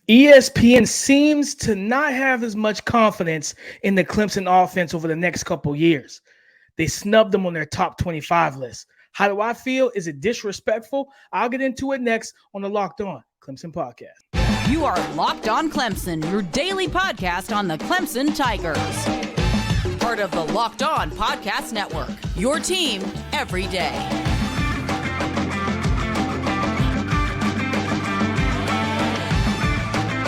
ESPN seems to not have as much confidence in the Clemson offense over the next couple years. They snubbed them on their top 25 list. How do I feel? Is it disrespectful? I'll get into it next on the Locked On Clemson podcast. You are Locked On Clemson, your daily podcast on the Clemson Tigers. Part of the Locked On Podcast Network, your team every day.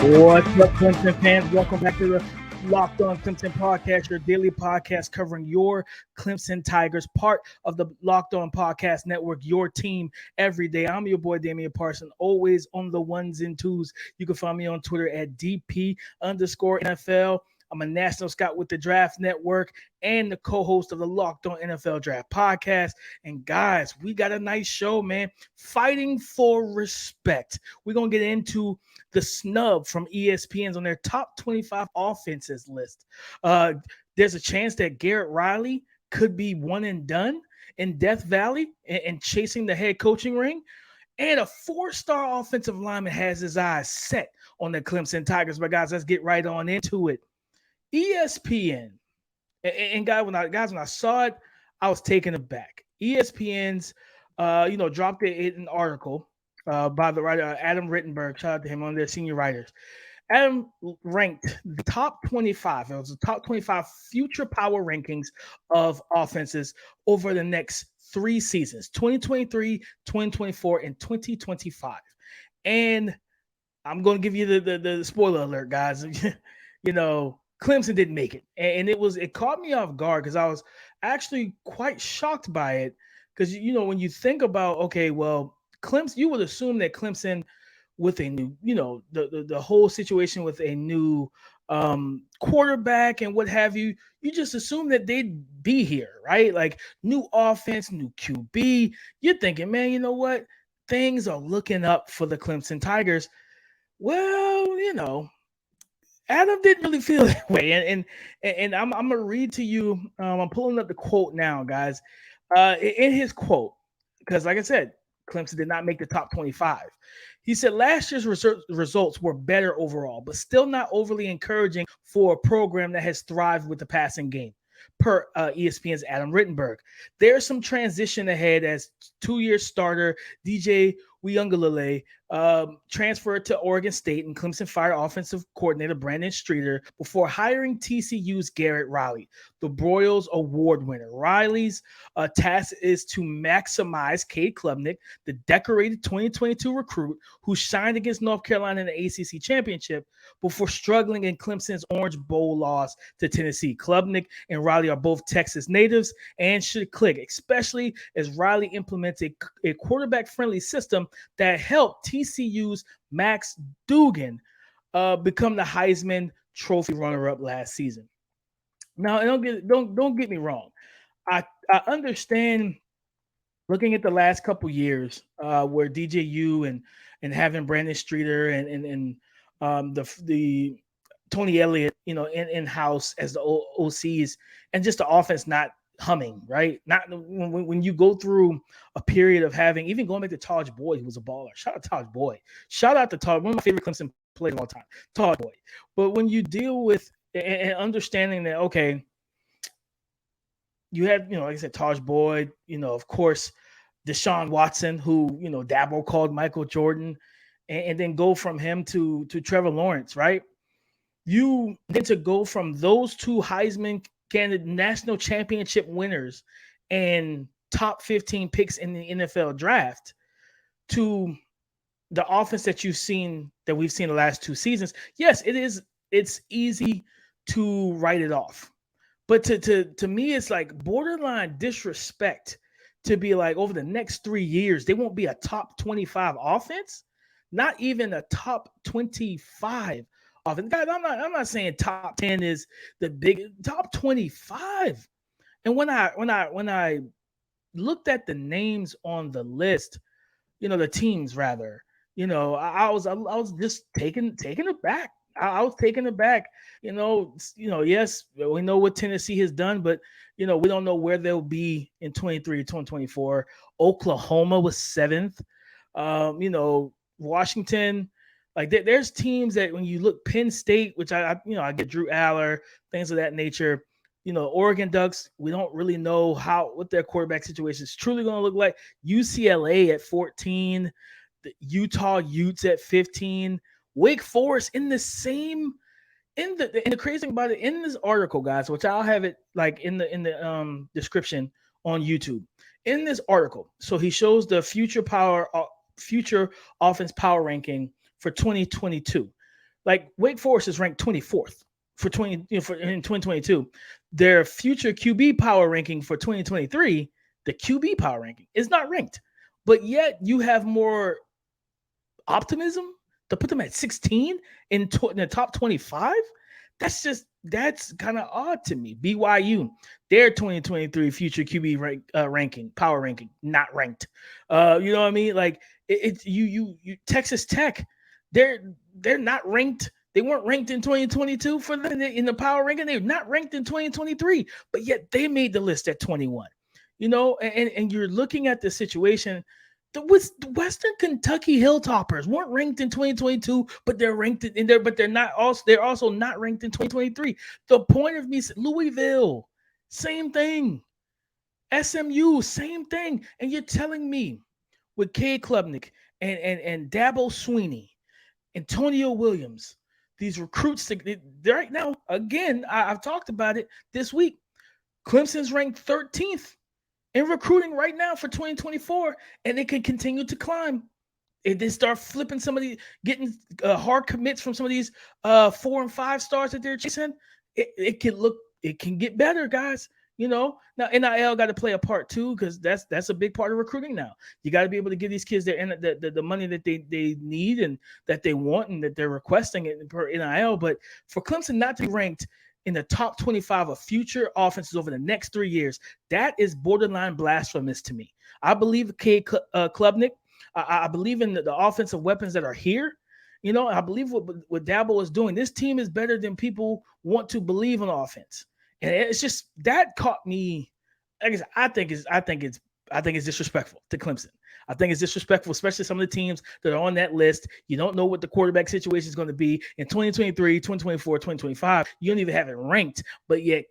What's up, Clemson fans? Welcome back to the Locked On Clemson podcast, your daily podcast covering your Clemson Tigers, part of the Locked On Podcast Network, your team every day. I'm your boy, Damian Parson, always on the ones and twos. You can find me on Twitter at DP_NFL. I'm a national scout with the Draft Network and the co-host of the Locked On NFL Draft podcast. And guys, we got a nice show, man. Fighting for respect. We're going to get into the snub from ESPN's on their top 25 offenses list. There's a chance that Garrett Riley could be one and done in Death Valley and chasing the head coaching ring. And a four-star offensive lineman has his eyes set on the Clemson Tigers. But guys, let's get right on into it. ESPN, and guys, when I saw it, I was taken aback. ESPN's, dropped an article by the writer Adam Rittenburg. Shout out to him, on their senior writers. Adam ranked the top 25. It was the top 25 future power rankings of offenses over the next 3 seasons: 2023, 2024, and 2025. And I'm going to give you the spoiler alert, guys. Clemson didn't make it, and it caught me off guard because I was actually quite shocked by it. Because when you think about, okay, well, Clemson, you would assume that Clemson, with a new, the whole situation with a new quarterback and what have you, you just assume that they'd be here, right? Like new offense, new QB. You're thinking, man, you know what? Things are looking up for the Clemson Tigers. Well, Adam didn't really feel that way, and I'm gonna read to you. I'm pulling up the quote now, guys. In his quote, because like I said, Clemson did not make the top 25. He said last year's results were better overall, but still not overly encouraging for a program that has thrived with the passing game. Per ESPN's Adam Rittenburg, there's some transition ahead as 2-year starter DJ Uyunglele transferred to Oregon State, and Clemson fired offensive coordinator Brandon Streeter before hiring TCU's Garrett Riley, the Broyles Award winner. Riley's task is to maximize Cade Klubnik, the decorated 2022 recruit who shined against North Carolina in the ACC championship before struggling in Clemson's Orange Bowl loss to Tennessee. Klubnik and Riley are both Texas natives and should click, especially as Riley implemented a quarterback-friendly system that helped TCU's Max Duggan become the Heisman Trophy runner-up last season. Now, don't get me wrong. I understand looking at the last couple years where DJU and having Brandon Streeter and the Tony Elliott, in house as the OCs, and just the offense not humming, right? Not when you go through a period of having, even going back to Taj Boyd, who was a baller. Shout out to Taj Boyd. Shout out to Taj, one of my favorite Clemson players of all time, Taj Boyd. But when you deal with and understanding that, okay, you have, like I said, Taj Boyd, of course, Deshaun Watson, who, Dabo called Michael Jordan, and then go from him to Trevor Lawrence, right? You need to go from those two Heisman candidate national championship winners and top 15 picks in the NFL draft to the offense that we've seen the last 2 seasons. Yes, it's easy to write it off. But to me, it's like borderline disrespect to be like, over the next 3 years, they won't be a top 25 offense, not even a top 25 offense. Guys, I'm not saying top 10 is the big, top 25. And when I looked at the names on the list, the teams rather, I was just taken aback. I was taken aback. Yes, we know what Tennessee has done, but we don't know where they'll be in 23, 2024. Oklahoma was 7th. Washington Like there's teams that when you look Penn State, which I get Drew Aller, things of that nature. Oregon Ducks, we don't really know what their quarterback situation is truly going to look like. UCLA at 14, the Utah Utes at 15, Wake Forest in the same. And the crazy thing about it, in this article, guys, which I'll have it like in the description on YouTube. In this article, so he shows the future offense power ranking for 2022. Like Wake Forest is ranked 24th for in 2022. Their future QB power ranking for 2023, the QB power ranking is not ranked, but yet you have more optimism to put them at 16 in the top 25. That's kind of odd to me. BYU, their 2023 future QB ranking, power ranking, not ranked. You know what I mean? Like you Texas Tech, they're not ranked. They weren't ranked in 2022 for them in the power ranking. They're not ranked in 2023, but yet they made the list at 21. And you're looking at the situation. The Western Kentucky Hilltoppers weren't ranked in 2022, but they're ranked in there. But they're also not ranked in 2023. The point of me, Louisville, same thing. SMU, same thing. And you're telling me with Cade Klubnik and Dabo Sweeney, Antonio Williams, these recruits, right now, again, I've talked about it this week. Clemson's ranked 13th in recruiting right now for 2024, and they can continue to climb. If they start flipping getting hard commits from some of these 4 and 5 stars that they're chasing, it can get better, guys. Now NIL got to play a part too, because that's a big part of recruiting now. You got to be able to give these kids the money that they need and that they want and that they're requesting it per NIL. But for Clemson not to be ranked in the top 25 of future offenses over the next 3 years, that is borderline blasphemous to me. I believe Cade Klubnik. I believe in the offensive weapons that are here. I believe what Dabo is doing. This team is better than people want to believe on offense. And it's just that caught me. I think it's disrespectful to Clemson. I think it's disrespectful, especially some of the teams that are on that list. You don't know what the quarterback situation is going to be in 2023, 2024, 2025. You don't even have it ranked, but yet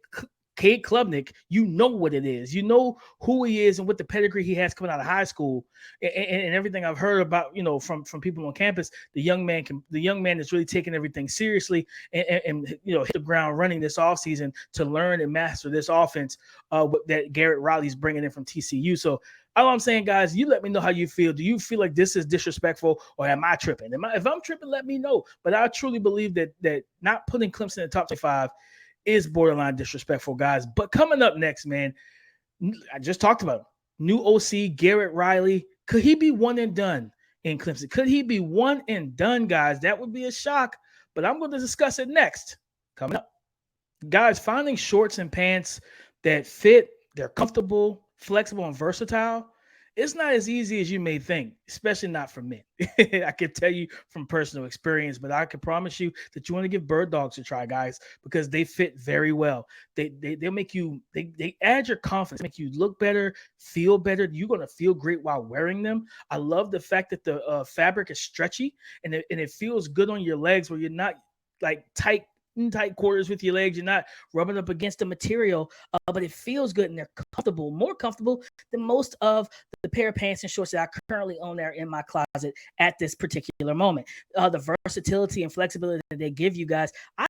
Cade Klubnik, you know what it is. You know who he is and what the pedigree he has coming out of high school, and everything I've heard about, from people on campus. The young man is really taking everything seriously and hit the ground running this offseason to learn and master this offense that Garrett Riley's bringing in from TCU. So all I'm saying, guys, you let me know how you feel. Do you feel like this is disrespectful, or am I tripping? If I'm tripping, let me know. But I truly believe that not putting Clemson in the top 25 is borderline disrespectful, guys. But coming up next, man, I just talked about him. New OC Garrett Riley. Could he be one and done in Clemson? Could he be one and done, guys? That would be a shock. But I'm going to discuss it next. Coming up, guys, finding shorts and pants that fit, they're comfortable, flexible, and versatile. It's not as easy as you may think, especially not for men. I can tell you from personal experience, but I can promise you that you want to give Birddogs a try, guys, because they fit very well. They'll make you, they add your confidence, make you look better, feel better. You're going to feel great while wearing them. I love the fact that the fabric is stretchy and it feels good on your legs, where you're not like tight quarters with your legs. You're not rubbing up against the material, but it feels good and they're comfortable, more comfortable than most of the pair of pants and shorts that I currently own there in my closet at this particular moment. The versatility and flexibility that they give you guys, I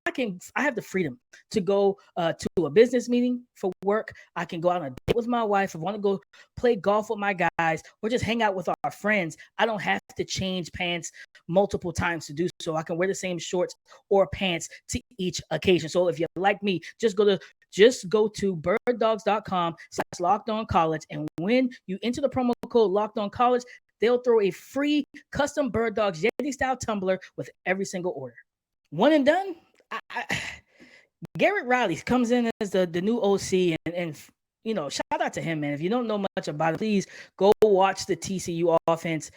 have the freedom to go to a business meeting for work. I can go out on a date with my wife. If I want to go play golf with my guys or just hang out with our friends, I don't have to change pants multiple times to do so. I can wear the same shorts or pants to each occasion. So if you're like me, just go to birddogs.com/lockedoncollege, and when you enter the promo code lockedoncollege, they'll throw a free custom Birddogs Yeti style tumbler with every single order. One and done. Garrett Riley comes in as the new OC, and shout out to him, man. If you don't know much about it, please go watch the TCU offense.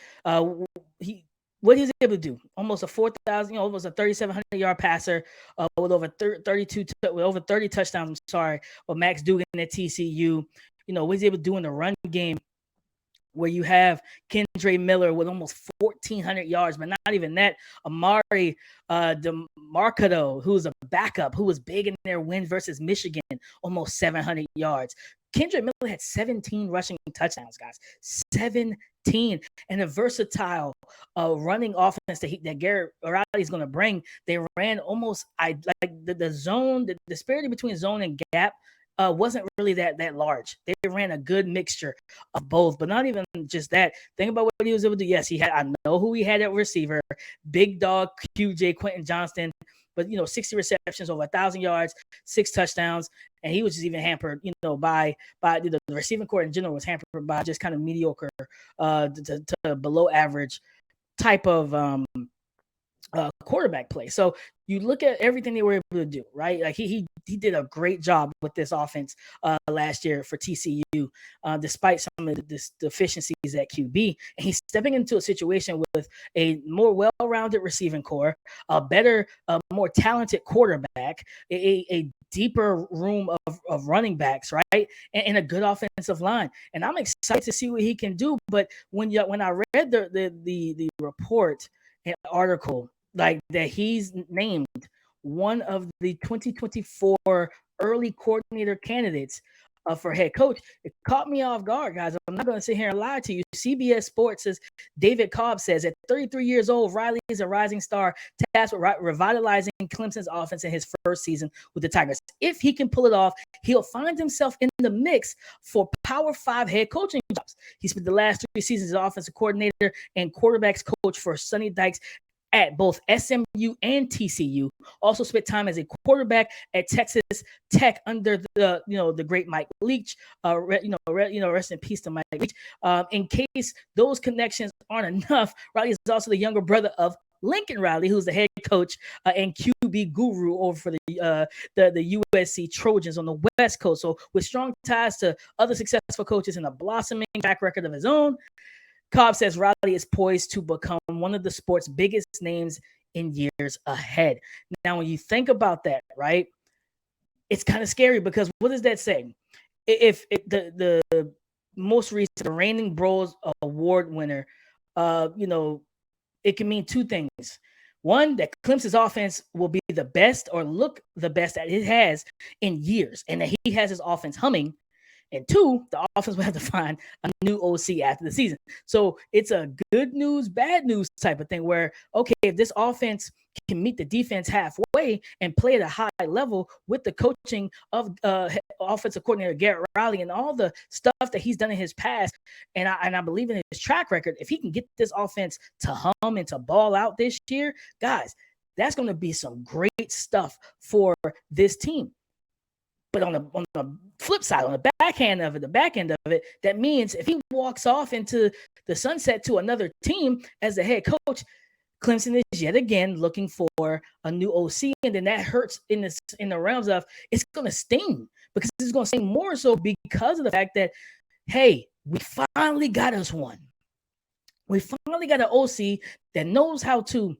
What he was able to do, almost a 4,000, almost a 3,700-yard passer with over 30 touchdowns. I'm sorry, with Max Duggan at TCU. What he's able to do in the run game where you have Kendre Miller with almost 1,400 yards, but not even that. Amari DeMarcado, who's a backup, who was big in their win versus Michigan, almost 700 yards. Kendre Miller had 17 rushing touchdowns, guys. 17. And a versatile running offense that Garrett Riley is going to bring. They ran almost like the zone, the disparity between zone and gap wasn't really that large. They ran a good mixture of both, but not even just that. Think about what he was able to do. Yes, I know who he had at receiver, big dog QJ Quentin Johnston, but 60 receptions, over 1,000 yards, 6 touchdowns, and he was just even hampered, by the receiving corps in general was hampered by just kind of mediocre to below average type of quarterback play. So you look at everything they were able to do, right? Like he did a great job with this offense last year for TCU, despite some of the deficiencies at QB. And he's stepping into a situation with a more well-rounded receiving core, a better, more talented quarterback, a deeper room of running backs, right? And a good offensive line. And I'm excited to see what he can do. But when I read the report and article, like that he's named one of the 2024 early coordinator candidates for head coach, it caught me off guard, guys. I'm not going to sit here and lie to you. CBS Sports says, David Cobb says, at 33 years old, Riley is a rising star tasked with revitalizing Clemson's offense in his first season with the Tigers. If he can pull it off, he'll find himself in the mix for Power 5 head coaching jobs. He spent the last 3 seasons as offensive coordinator and quarterbacks coach for Sonny Dykes at both SMU and TCU. Also spent time as a quarterback at Texas Tech under the great Mike Leach. Rest in peace to Mike Leach. In case those connections aren't enough, Riley is also the younger brother of Lincoln Riley, who's the head coach and QB guru over for the USC Trojans on the West Coast. So with strong ties to other successful coaches and a blossoming track record of his own, Cobb says Riley is poised to become one of the sport's biggest names in years ahead. Now, when you think about that, right, it's kind of scary because what does that say? If the most recent reigning Bros Award winner, it can mean 2 things. One, that Clemson's offense will be the best or look the best that it has in years, and that he has his offense humming. And 2, the offense will have to find a new OC after the season. So it's a good news, bad news type of thing where, okay, if this offense can meet the defense halfway and play at a high level with the coaching of offensive coordinator Garrett Riley and all the stuff that he's done in his past, and I believe in his track record, if he can get this offense to hum and to ball out this year, guys, that's going to be some great stuff for this team. But on the flip side, on the back end of it, that means if he walks off into the sunset to another team as the head coach, Clemson is yet again looking for a new OC, and then that hurts in the realms of it's going to sting, because it's going to sting more so because of the fact that, hey, we finally got us one. We finally got an OC that knows how to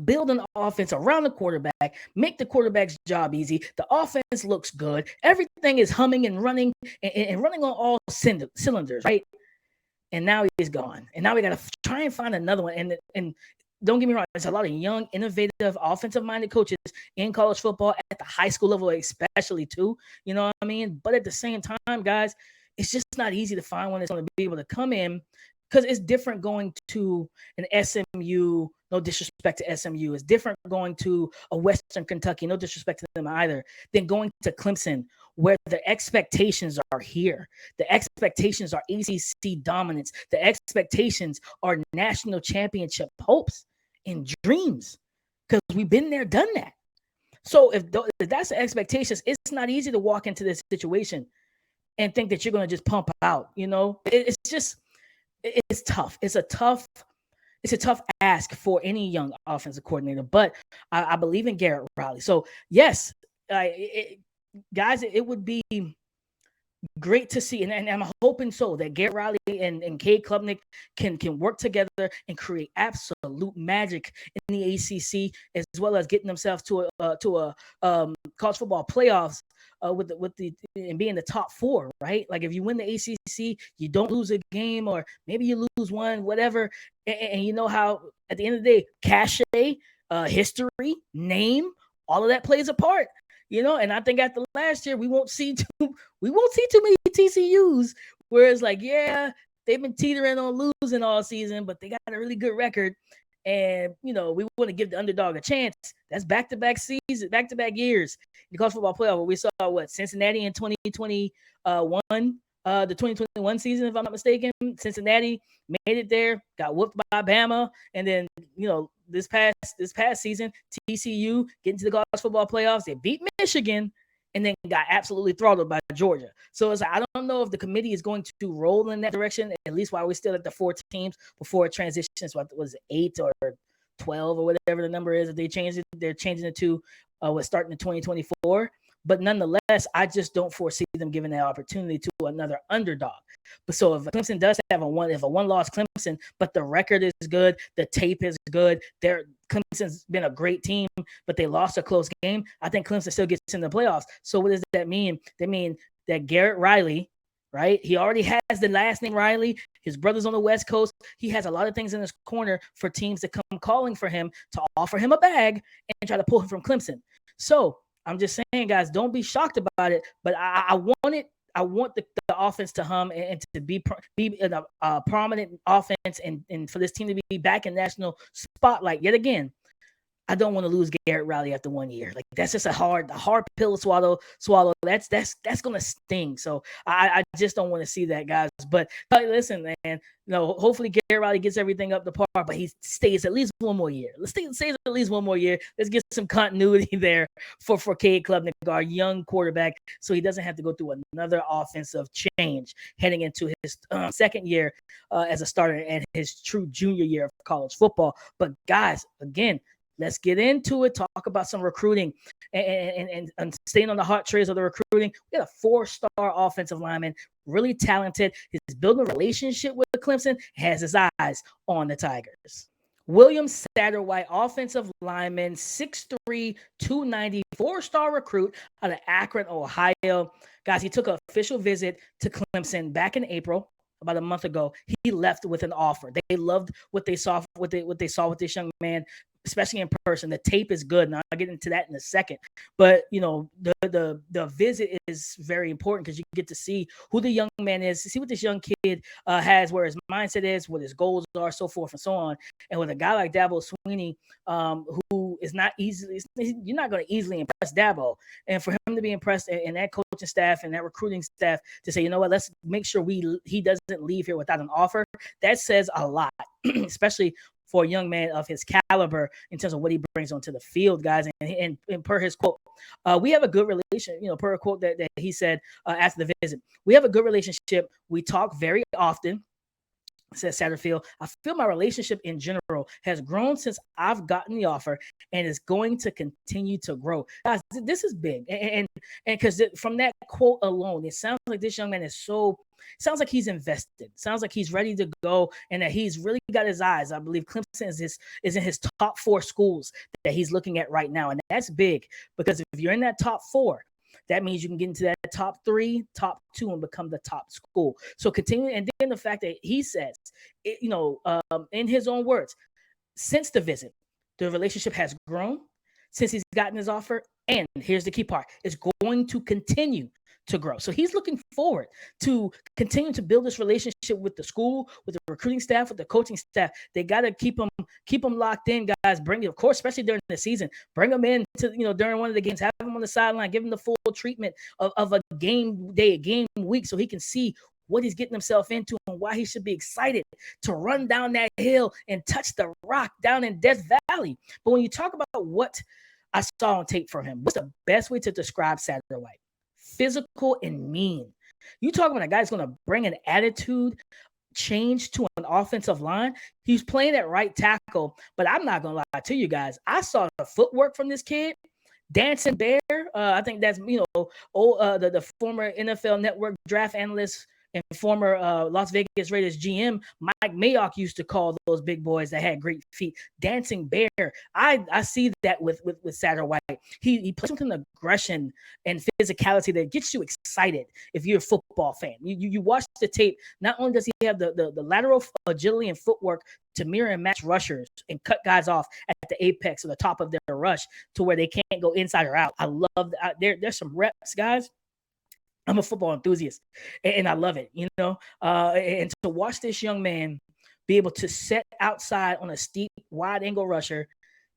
build an offense around the quarterback, make the quarterback's job easy. The offense looks good. Everything is humming and running and running on all cylinders, right? And now he's gone. And now we got to try and find another one. And don't get me wrong, there's a lot of young, innovative, offensive-minded coaches in college football at the high school level, especially too. You know what I mean? But at the same time, guys, it's just not easy to find one that's going to be able to come in, because it's different going to an SMU, no disrespect to SMU. It's different going to a Western Kentucky, no disrespect to them either, than going to Clemson, where the expectations are here. The expectations are ACC dominance. The expectations are national championship hopes and dreams, because we've been there, done that. So if that's the expectations, it's not easy to walk into this situation and think that you're going to just pump out. It's tough. It's a tough ask for any young offensive coordinator, but I believe in Garrett Riley. So yes, guys, it would be great to see. And I'm hoping so that Garrett Riley and Cade Klubnik can work together and create absolute magic in the ACC, as well as getting themselves to a college football playoffs with the and being the top 4, right? Like if you win the ACC, you don't lose a game, or maybe you lose one, whatever. And you know how at the end of the day, cachet, history, name, all of that plays a part. And I think after last year, we won't see too many TCUs where it's like, yeah, they've been teetering on losing all season, but they got a really good record. And, we want to give the underdog a chance. That's back-to-back seasons, back-to-back years. In the college football playoff, where we saw Cincinnati in 2021, the 2021 season, if I'm not mistaken. Cincinnati made it there, got whooped by Bama, and then, this past season, TCU getting to the college football playoffs. They beat Michigan and then got absolutely throttled by Georgia. So it's like, I don't know if the committee is going to roll in that direction, at least while we're still at the 4 teams before it transitions. What was it, 8 or 12 or whatever the number is that they changed it. They're changing it to what's starting in 2024. But nonetheless, I just don't foresee them giving that opportunity to another underdog. But so if Clemson does have a one-loss Clemson, but the record is good, the tape is good, Clemson's been a great team, but they lost a close game, I think Clemson still gets in the playoffs. So what does that mean? That means that Garrett Riley, right? He already has the last name Riley. His brother's on the West Coast. He has a lot of things in his corner for teams to come calling for him to offer him a bag and try to pull him from Clemson. So I'm just saying, guys, don't be shocked about it. But I want it. I want the offense to hum and to be in a prominent offense and for this team to be back in national spotlight yet again. I don't want to lose Garrett Riley after 1 year. Like, that's just a hard pill to swallow. That's going to sting. So I just don't want to see that, guys. But listen, man, hopefully Garrett Riley gets everything up to par, but he stays at least 1 more year. Let's stays at least 1 more year. Let's get some continuity there for Cade Klubnik, our young quarterback, so he doesn't have to go through another offensive change heading into his second year as a starter and his true junior year of college football. But guys, again, let's get into it. Talk about some recruiting and staying on the hot trails of the recruiting. We got a 4-star offensive lineman, really talented. He's building a relationship with Clemson, has his eyes on the Tigers. William Satterwhite, offensive lineman, 6'3", 290, 4-star recruit out of Akron, Ohio. Guys, he took an official visit to Clemson back in April. About a month ago, he left with an offer. They loved what they saw with this young man, especially in person. The tape is good, and I'll get into that in a second. But the visit is very important because you get to see who the young man is, see what this young kid has, where his mindset is, what his goals are, so forth and so on. And with a guy like Dabo Swinney, who is not easily, you're not going to easily impress Dabo, and for him to be impressed and that coaching staff and that recruiting staff to say, you know what, let's make sure he doesn't leave here without an offer. That says a lot, especially for a young man of his caliber in terms of what he brings onto the field, guys. And per his quote, we have a good relationship, per a quote that he said after the visit. We have a good relationship. We talk very often, says Satterfield. I feel my relationship in general has grown since I've gotten the offer and is going to continue to grow. Guys, this is big. And because from that quote alone, it sounds like this young man sounds like he's invested. Sounds like he's ready to go and that he's really got his eyes. I believe Clemson is in his top 4 schools that he's looking at right now. And that's big because if you're in that top 4, that means you can get into that top 3, top 2, and become the top school. So continuing, and then the fact that he says, in his own words, since the visit, the relationship has grown since he's gotten his offer. And here's the key part, it's going to continue to grow. So he's looking forward to continue to build this relationship with the school, with the recruiting staff, with the coaching staff. They got to keep them locked in, guys. Of course, especially during the season, bring them in to, during one of the games, have them on the sideline, give them the full treatment of a game day, a game week, so he can see what he's getting himself into and why he should be excited to run down that hill and touch the rock down in Death Valley. But when you talk about what I saw on tape from him, what's the best way to describe Satterwhite? Physical and mean. You talk about a guy that's going to bring an attitude change to an offensive line. He's playing at right tackle, but I'm not going to lie to you guys. I saw the footwork from this kid Dancing Bear, I think that's, the former NFL Network draft analyst and former Las Vegas Raiders GM Mike Mayock used to call those big boys that had great feet Dancing Bear. I see that with Satterwhite. He plays with an aggression and physicality that gets you excited if you're a football fan. You watch the tape. Not only does he have the lateral agility and footwork to mirror and match rushers and cut guys off at the apex or the top of their rush to where they can't go inside or out. I love that. There's some reps, guys. I'm a football enthusiast, and I love it, and to watch this young man be able to set outside on a steep, wide angle rusher,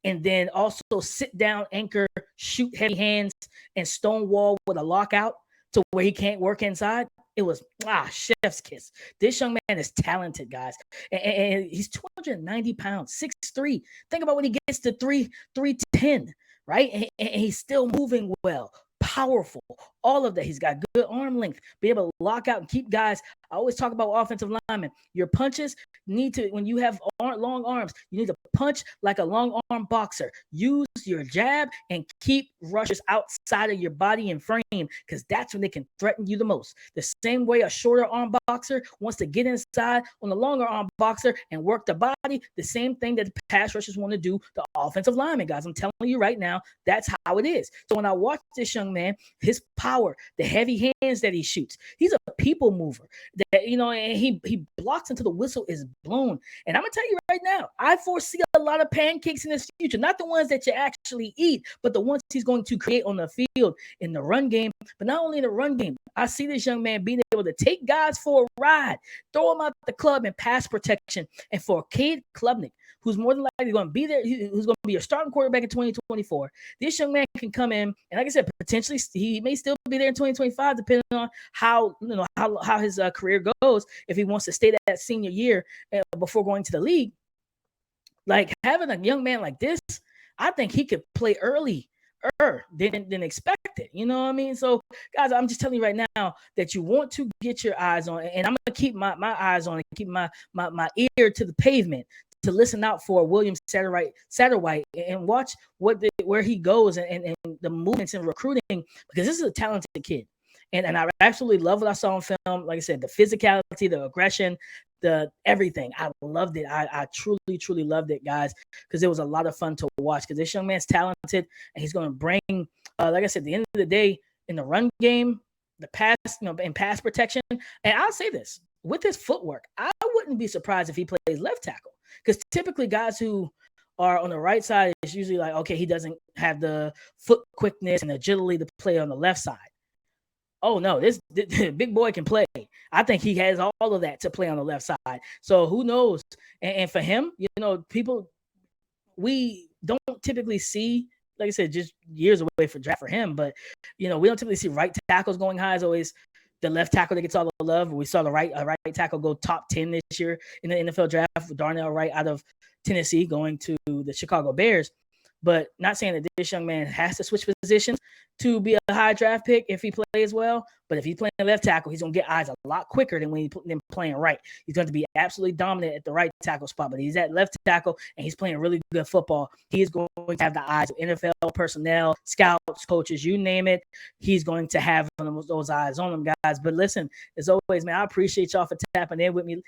and then also sit down, anchor, shoot heavy hands, and stonewall with a lockout to where he can't work inside. It was chef's kiss. This young man is talented, guys, and he's 290 pounds, 6'3". Think about when he gets to 310, right? And he's still moving well. Powerful, all of that. He's got good arm length, be able to lock out and keep guys. I always talk about offensive linemen. Your punches need to, when you have long arms, you need to punch like a long arm boxer. Use your jab and keep rushers outside of your body and frame, because that's when they can threaten you the most. The same way a shorter arm boxer wants to get inside on the longer arm boxer and work the body, the same thing that the pass rushers want to do the offensive linemen, guys. I'm telling you right now, that's how it is. So when I watch this young man, his power, the heavy hands that he shoots, he's a people mover. That, and he blocks until the whistle is blown. And I'm gonna tell you right now, I foresee a lot of pancakes in his future. Not the ones that you actually eat, but the ones he's going to create on the field in the run game. But not only in the run game, I see this young man being able to take guys for a ride, throw them out the club in pass protection. And for Cade Klubnik, who's more than likely going to be there, who's going to be your starting quarterback in 2024, this young man can come in, and like I said, potentially he may still be there in 2025, depending on how his career goes. If he wants to stay that senior year before going to the league, like having a young man like this, I think he could play early than expected. You know what I mean? So, guys, I'm just telling you right now that you want to get your eyes on, and I'm gonna keep my eyes on and keep my ear to the pavement to listen out for William Satterwhite and watch where he goes and the movements in recruiting, because this is a talented kid. And I absolutely love what I saw on film. Like I said, the physicality, the aggression, the everything. I loved it. I truly, truly loved it, guys, because it was a lot of fun to watch, because this young man's talented, and he's going to bring, like I said, at the end of the day, in the run game, the pass, in pass protection. And I'll say this, with his footwork, I wouldn't be surprised if he plays left tackle, because typically guys who are on the right side, it's usually like, okay, he doesn't have the foot quickness and agility to play on the left side. Oh, no, this big boy can play. I think he has all of that to play on the left side. So who knows? And for him, people, we don't typically see, like I said, just years away for draft for him. But, we don't typically see right tackles going high. It's always the left tackle that gets all the love. We saw the right tackle go top 10 this year in the NFL draft with Darnell Wright out of Tennessee going to the Chicago Bears. But not saying that this young man has to switch positions to be a high draft pick if he plays well. But if he's playing left tackle, he's going to get eyes a lot quicker than when he's playing right. He's going to be absolutely dominant at the right tackle spot. But he's at left tackle, and he's playing really good football. He is going to have the eyes of NFL personnel, scouts, coaches, you name it. He's going to have those eyes on him, guys. But listen, as always, man, I appreciate y'all for tapping in with me,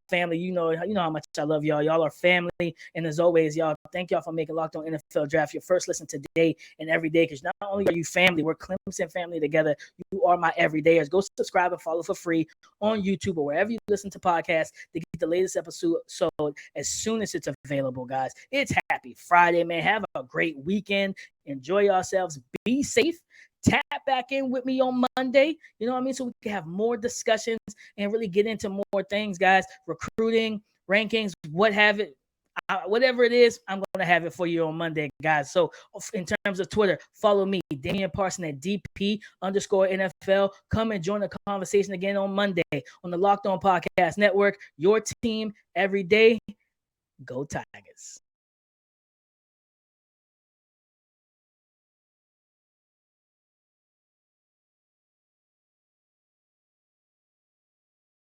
family. You know how much I love y'all. Y'all are family. And as always, y'all, thank y'all for making Locked On NFL Draft your first listen today and every day, because not only are you family, we're Clemson family together. You are my everydayers. Go subscribe and follow for free on YouTube or wherever you listen to podcasts to get the latest episode as soon as it's available, guys. It's Happy Friday, man. Have a great weekend. Enjoy yourselves. Be safe. Tap back in with me on Monday. You know what I mean? So we can have more discussions and really get into more things, guys. Recruiting, rankings, whatever it is, I'm going to have it for you on Monday, guys. So in terms of Twitter, follow me, Damian Parson at DP_NFL. Come and join the conversation again on Monday on the Locked On Podcast Network. Your team every day. Go Tigers.